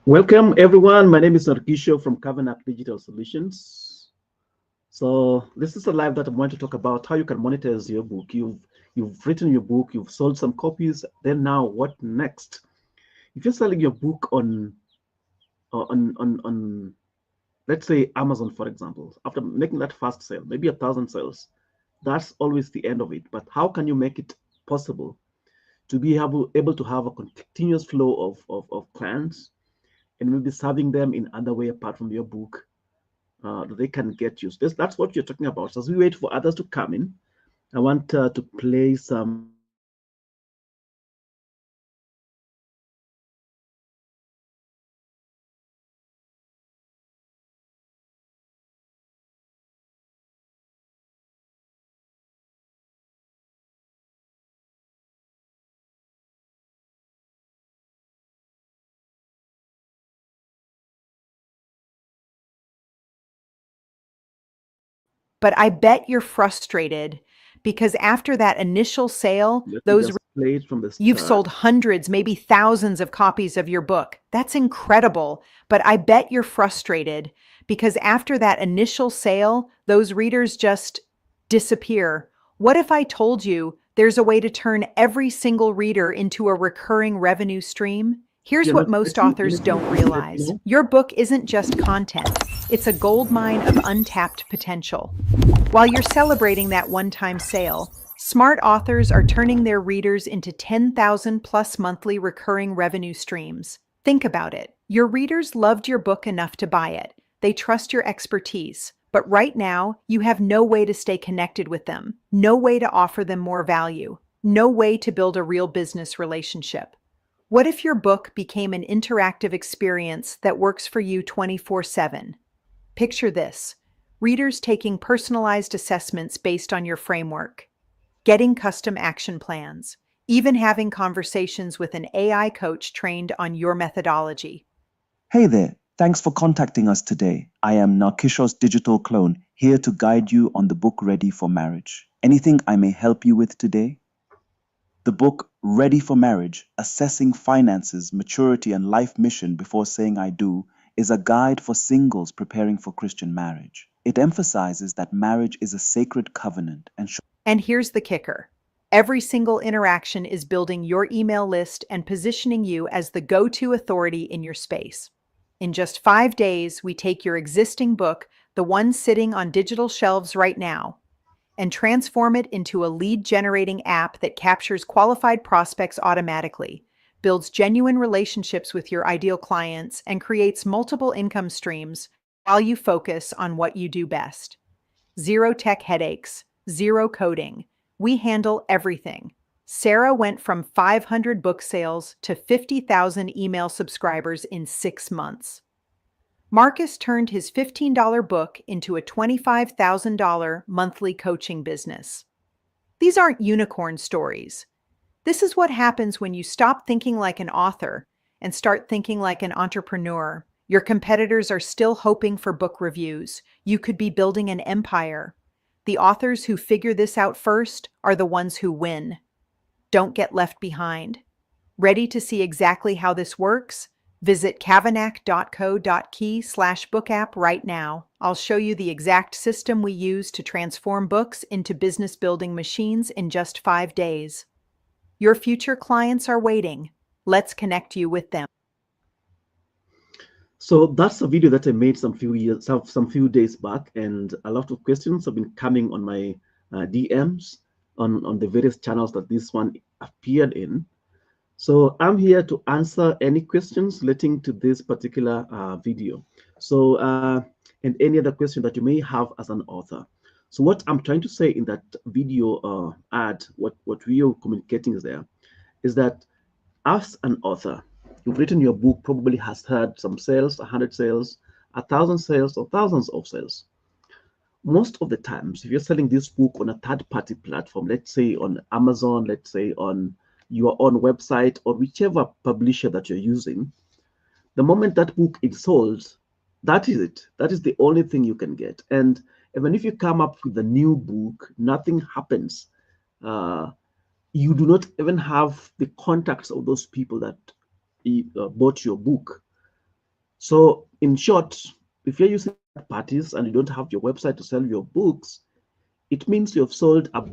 Welcome, everyone. My name is Narkisho from Kavanagh Digital Solutions. So this is a live that I'm going to talk about how you can monetize your book. You've written your book, you've sold some copies. Then now, what next? If you're selling your book on let's say Amazon, for example, after making that first sale, maybe 1,000 sales, that's always the end of it. But how can you make it possible to be able to have a continuous flow of clients and maybe serving them in other way apart from your book that they can get used. That's what you're talking about. So as we wait for others to come in, I want to play some But I bet you're frustrated because after that initial sale, let me just play it from the you've start. sold hundreds, maybe thousands of copies of your book. That's incredible. But I bet you're frustrated because after that initial sale, those readers just disappear. What if I told you there's a way to turn every single reader into a recurring revenue stream? If Here's you're what not most getting authors anything, don't please let me realize. know. Your book isn't just content, it's a gold mine of untapped potential. While you're celebrating that one-time sale, smart authors are turning their readers into 10,000 plus monthly recurring revenue streams. Think about it. Your readers loved your book enough to buy it. They trust your expertise. But right now, you have no way to stay connected with them, no way to offer them more value, no way to build a real business relationship. What if your book became an interactive experience that works for you 24/7? Picture this: readers taking personalized assessments based on your framework, getting custom action plans, even having conversations with an AI coach trained on your methodology. Hey there, thanks for contacting us today. I am Narkisho's digital clone, here to guide you on the book Ready for Marriage. Anything I may help you with today? The book Ready for Marriage, Assessing Finances, Maturity and Life Mission Before Saying I Do is a guide for singles preparing for Christian marriage. It emphasizes that marriage is a sacred covenant and And here's the kicker: every single interaction is building your email list and positioning you as the go-to authority in your space. In just 5 days, we take your existing book, the one sitting on digital shelves right now, and transform it into a lead generating app that captures qualified prospects automatically, builds genuine relationships with your ideal clients, and creates multiple income streams while you focus on what you do best. Zero tech headaches, zero coding. We handle everything. Sarah went from 500 book sales to 50,000 email subscribers in 6 months. Marcus turned his $15 book into a $25,000 monthly coaching business. These aren't unicorn stories. This is what happens when you stop thinking like an author and start thinking like an entrepreneur. Your competitors are still hoping for book reviews. You could be building an empire. The authors who figure this out first are the ones who win. Don't get left behind. Ready to see exactly how this works? Visit kavanagh.co.key/bookapp right now. I'll show you the exact system we use to transform books into business building machines in just 5 days. Your future clients are waiting. Let's connect you with them. So that's a video that I made some few days back, and a lot of questions have been coming on my DMs on the various channels that this one appeared in. So I'm here to answer any questions relating to this particular video. So and any other question that you may have as an author. So what I'm trying to say in that video ad, what we are communicating is there, is that as an author, you've written your book, probably has had some sales, 100 sales, 1,000 sales, or thousands of sales. Most of the times, if you're selling this book on a third-party platform, let's say on Amazon, let's say on your own website, or whichever publisher that you're using, the moment that book is sold, that is it. That is the only thing you can get. And even if you come up with a new book, nothing happens. Uh, you do not even have the contacts of those people that bought your book. So in short, if you're using third parties and you don't have your website to sell your books, it means you have sold a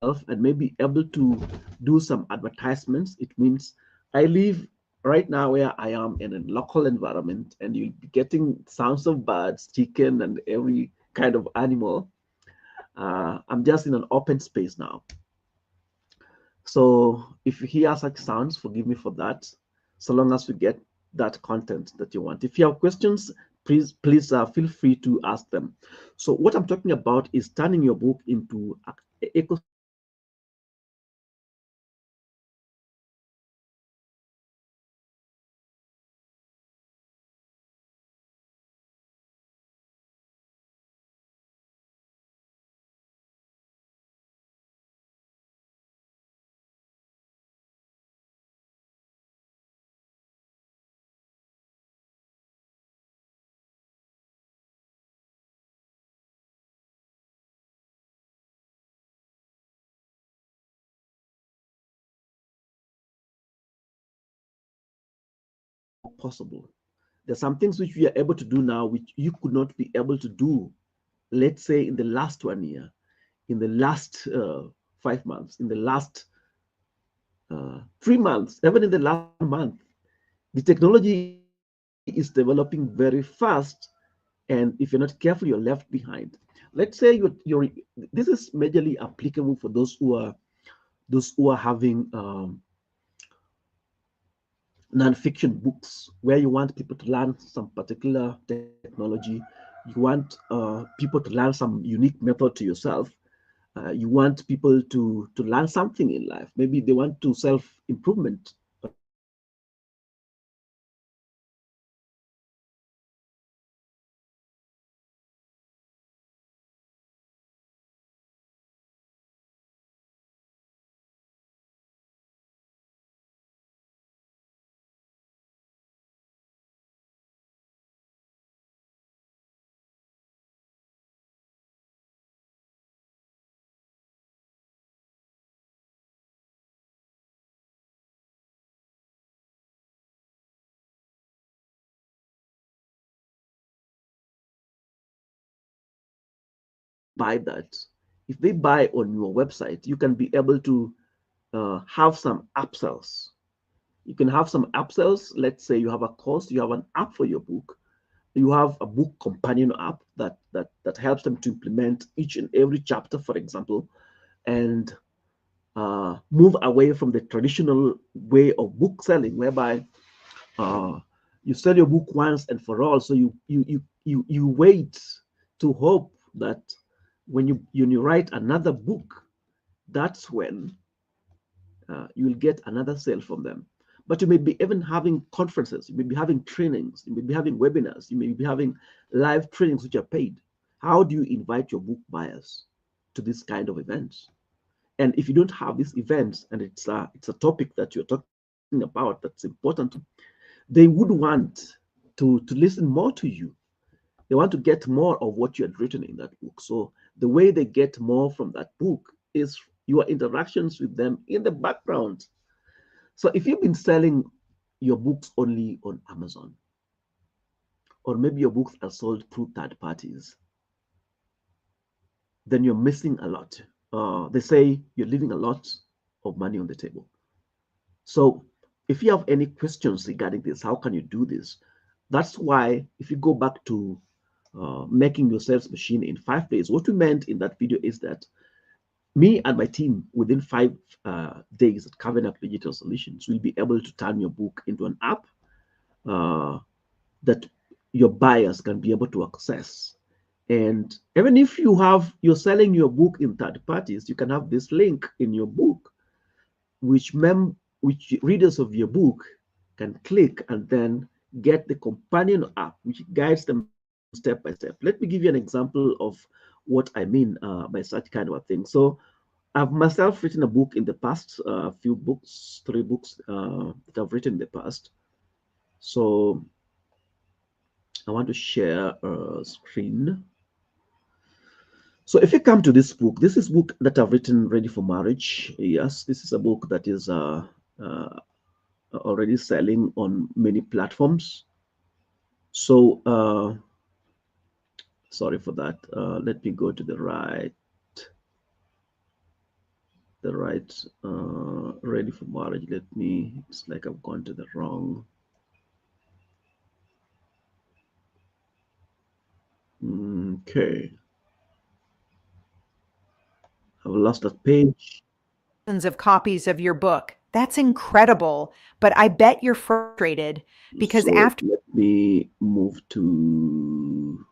and maybe able to do some advertisements. It means I live right now where I am in a local environment, and you'll be getting sounds of birds, chicken, and every kind of animal. I'm just in an open space now. So if you hear such sounds, forgive me for that, so long as we get that content that you want. If you have questions, please feel free to ask them. So what I'm talking about is turning your book into a possible. There's some things which we are able to do now which you could not be able to do, let's say, in the last 1 year, in the last 5 months, in the last 3 months, even in the last month. The technology is developing very fast, and if you're not careful, you're left behind. Let's say you're this is majorly applicable for those who are having non-fiction books where you want people to learn some particular technology. You want people to learn some unique method to yourself. You want people to learn something in life. Maybe they want to self-improvement. Buy that. If they buy on your website, you can be able to have some upsells. You can have some upsells. Let's say you have a course, you have an app for your book. You have a book companion app that helps them to implement each and every chapter, for example, and move away from the traditional way of book selling, whereby uh, you sell your book once and for all. So you wait to hope that when you write another book, that's when you will get another sale from them. But you may be even having conferences, you may be having trainings, you may be having webinars, you may be having live trainings which are paid. How do you invite your book buyers to this kind of events? And if you don't have these events, and it's a topic that you're talking about that's important, they would want to listen more to you. They want to get more of what you had written in that book. So the way they get more from that book is your interactions with them in the background. So if you've been selling your books only on Amazon, or maybe your books are sold through third parties, then you're missing a lot. They say you're leaving a lot of money on the table. So if you have any questions regarding this, how can you do this? That's why if you go back to making your sales machine in 5 days, what we meant in that video is that me and my team, within 5 days at Carving Up Digital Solutions, will be able to turn your book into an app that your buyers can be able to access. And even if you're selling your book in third parties, you can have this link in your book which readers of your book can click and then get the companion app, which guides them step by step. Let me give you an example of what I mean by such kind of a thing. So I've myself written a book in the past, a few books, 3 books that I've written in the past. So I want to share a screen. So if you come to this book, this is book that I've written, Ready for Marriage. Yes, this is a book that is already selling on many platforms. So sorry for that. Let me go to the right Ready for Marriage. It's like I've gone to the wrong. Okay, I've lost that page. Of copies of your book. That's incredible. But I bet you're frustrated because So after let me move to.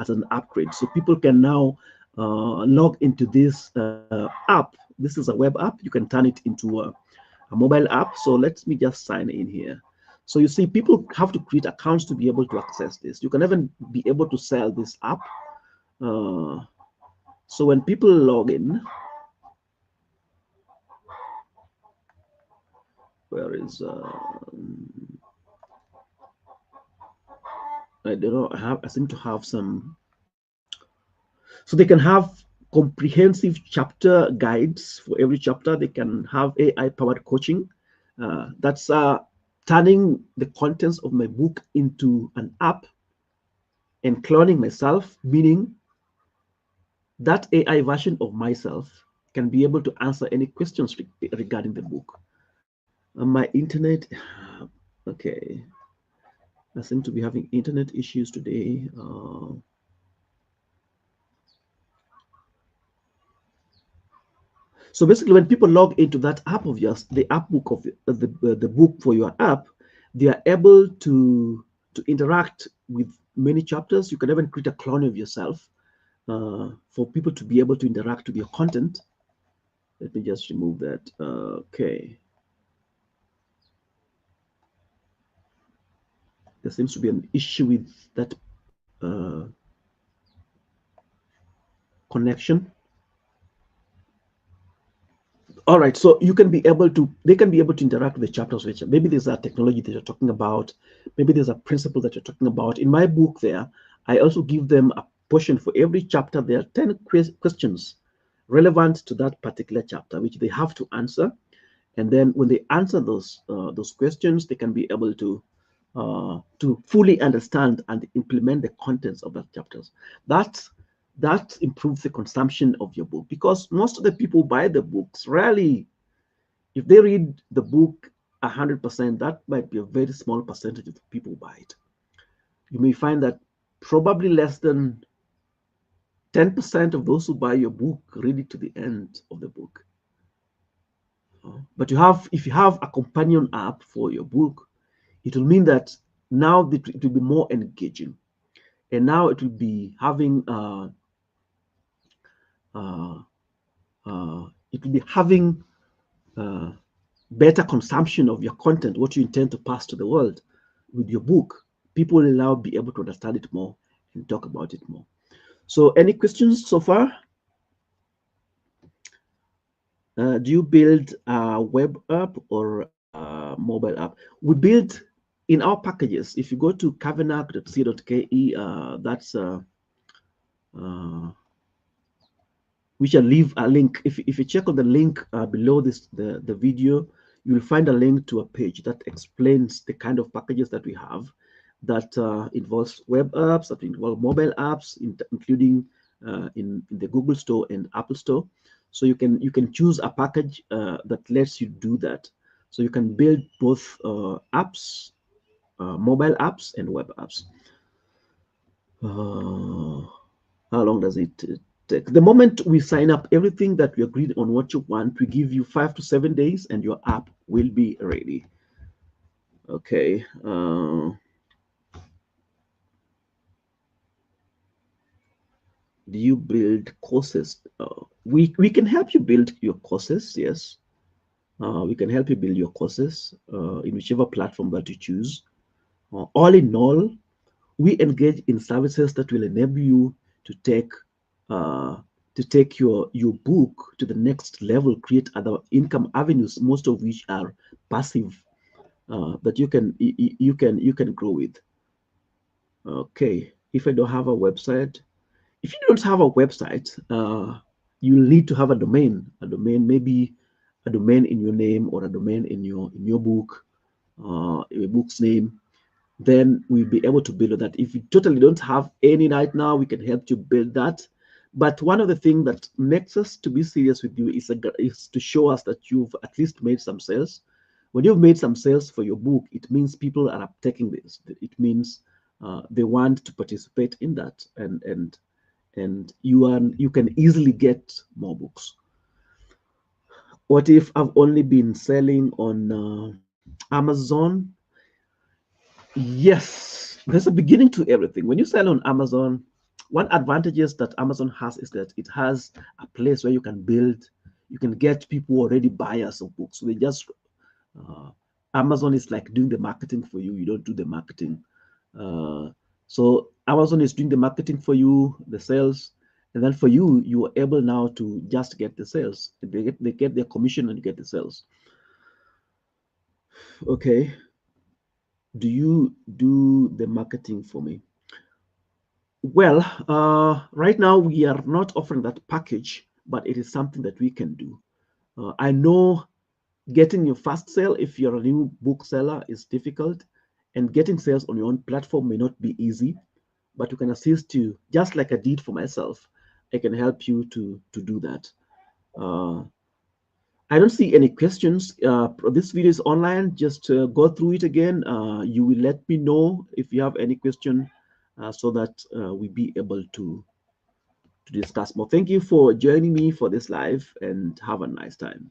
As an upgrade. So people can now log into this app. This is a web app. You can turn it into a mobile app. So let me just sign in here. So you see, people have to create accounts to be able to access this. You can even be able to sell this app. So when people log in, where is I don't know. I seem to have some. So they can have comprehensive chapter guides for every chapter. They can have AI powered coaching. That's turning the contents of my book into an app and cloning myself, meaning that AI version of myself can be able to answer any questions regarding the book. My internet, okay. I seem to be having internet issues today. So basically, when people log into that app of yours, the app book of the book for your app, they are able to interact with many chapters. You can even create a clone of yourself for people to be able to interact with your content. Let me just remove that. Okay. There seems to be an issue with that connection. All right, so you can be able to, they can be able to interact with the chapters, which maybe there's a technology that you're talking about, maybe there's a principle that you're talking about. In my book there, I also give them a portion for every chapter. There are 10 questions relevant to that particular chapter, which they have to answer. And then when they answer those questions, they can be able to fully understand and implement the contents of that chapters. That improves the consumption of your book, because most of the people buy the books rarely. If they read the book 100%, that might be a very small percentage of the people buy it. You may find that probably less than 10% of those who buy your book read it to the end of the book. But if you have a companion app for your book, it will mean that now it will be more engaging, and now it will be having it will be having better consumption of your content, what you intend to pass to the world with your book. People will now be able to understand it more and talk about it more. So any questions so far? Do you build a web app or a mobile app? We build in our packages. If you go to kavenak.co.ke, that's we shall leave a link. If you check on the link below the video, you will find a link to a page that explains the kind of packages that we have that involves web apps, that involve mobile apps, including in the Google Store and Apple Store. So you can choose a package that lets you do that. So you can build both apps, mobile apps, and web apps. How long does it take? The moment we sign up everything that we agreed on what you want, we give you 5 to 7 days and your app will be ready. Okay. Do you build courses? We can help you build your courses, yes. We can help you build your courses in whichever platform that you choose. All in all, we engage in services that will enable you to take uh, your book to the next level, create other income avenues, most of which are passive, that you can grow with. Okay, if I don't have a website, if you don't have a website, you'll need to have a domain, maybe a domain in your name or a domain in your book, a book's name. Then we'll be able to build that. If you totally don't have any right now, we can help you build that. But one of the things that makes us to be serious with you is to show us that you've at least made some sales. When you've made some sales for your book, it means people are taking this. It means they want to participate in that, and you can easily get more books. What if I've only been selling on Amazon? Yes, there's a beginning to everything. When you sell on Amazon, one advantages that Amazon has is that it has a place where you can get people already buyers of books. So they just uh, Amazon is like doing the marketing for you. You don't do the marketing. Uh, so Amazon is doing the marketing for you, the sales, and then for you, you are able now to just get the sales. They get their commission and you get the sales. Okay. Do you do the marketing for me? Well, right now we are not offering that package, but it is something that we can do. I know getting your first sale, if you're a new book seller, is difficult, and getting sales on your own platform may not be easy, but we can assist you, just like I did for myself. I can help you to do that. Uh, I don't see any questions. This video is online. Just go through it again. You will let me know if you have any question so that we be able to discuss more. Thank you for joining me for this live and have a nice time.